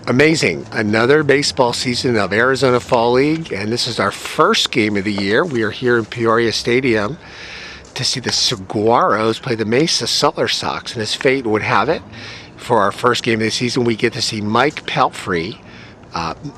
Amazing. Another baseball season of Arizona Fall League, and this is our first game of the year. We are here in Peoria Stadium to see the Saguaros play the Mesa Solar Sox, and as fate would have it, for our first game of the season, we get to see Mike Pelfrey,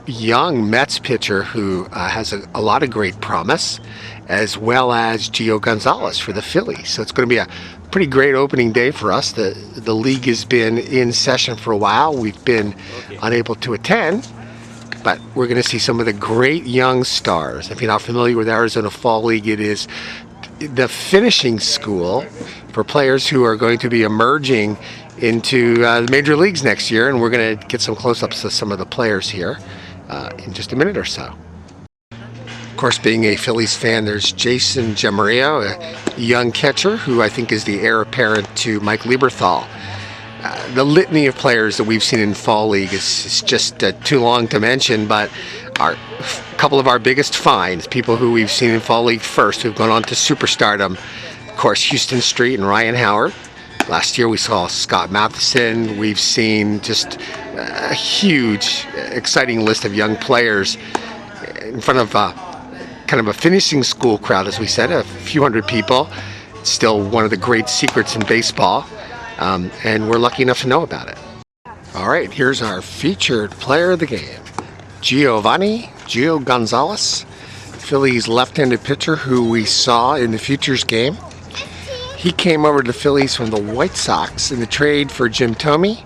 young Mets pitcher who has a lot of great promise, as well as Gio Gonzalez for the Phillies. So it's going to be a pretty great opening day for us. The league has been in session for a while. We've been unable to attend, but we're going to see some of the great young stars. If you're not familiar with Arizona Fall League, it is the finishing school for players who are going to be emerging into the major leagues next year, and we're going to get some close-ups of some of the players here in just a minute or so. Of course, being a Phillies fan, there's Jason Jaramillo, a young catcher who I think is the heir apparent to Mike Lieberthal. The litany of players that we've seen in Fall League is just too long to mention, but a couple of our biggest finds, people who we've seen in Fall League first, who've gone on to superstardom, of course, Houston Street and Ryan Howard. Last year we saw Scott Matheson. We've seen just a huge, exciting list of young players in front of kind of a finishing school crowd, as we said, a few hundred people. It's still one of the great secrets in baseball, and we're lucky enough to know about it. All right, here's our featured player of the game, Gio Gonzalez, Phillies left-handed pitcher who we saw in the Futures game. He came over to the Phillies from the White Sox in the trade for Jim Thome.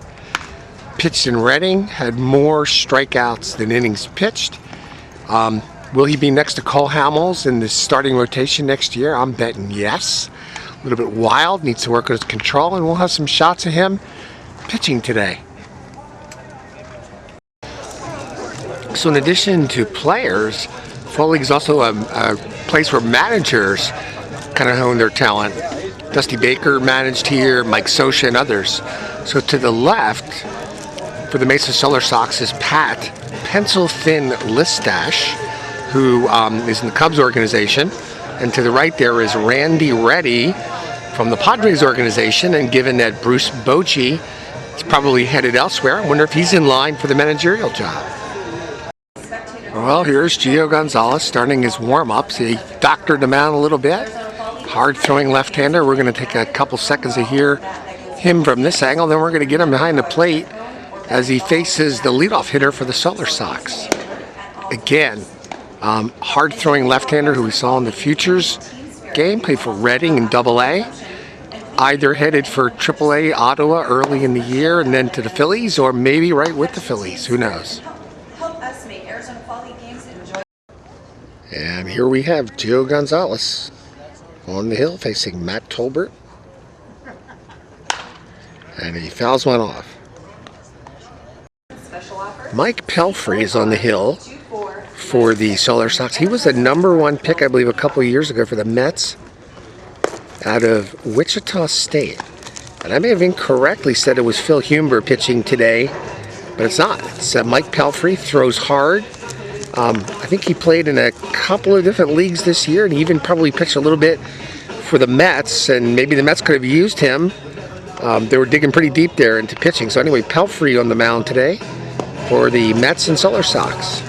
Pitched in Reading, had more strikeouts than innings pitched. Will he be next to Cole Hamels in the starting rotation next year? I'm betting yes. A little bit wild, needs to work on his control, and we'll have some shots of him pitching today. So in addition to players, Fall League is also a place where managers kind of hone their talent. Dusty Baker managed here, Mike Scioscia, and others. So to the left, for the Mesa Solar Sox, is Pat Pencil-Thin Listash, who is in the Cubs organization. And to the right there is Randy Reddy from the Padres organization. And given that Bruce Bochy is probably headed elsewhere, I wonder if he's in line for the managerial job. Well, here's Gio Gonzalez starting his warm-ups. He doctored him out a little bit. Hard-throwing left-hander. We're going to take a couple seconds to hear him from this angle, then we're going to get him behind the plate as he faces the leadoff hitter for the Solar Sox. Again, hard-throwing left-hander who we saw in the Futures game, played for Reading in Double-A. Either headed for Triple-A Ottawa early in the year and then to the Phillies, or maybe right with the Phillies. Who knows? And here we have Gio Gonzalez on the hill facing Matt Tolbert. And he fouls one off. Mike Pelfrey is on the hill for the Solar Sox. He was the #1 pick, I believe, a couple of years ago for the Mets out of Wichita State. And I may have incorrectly said it was Phil Humber pitching today, but it's not. It's Mike Pelfrey, throws hard. I think he played in a couple of different leagues this year, and he even probably pitched a little bit for the Mets, and maybe the Mets could have used him. They were digging pretty deep there into pitching. So anyway, Pelfrey on the mound today for the Mets and Solar Sox.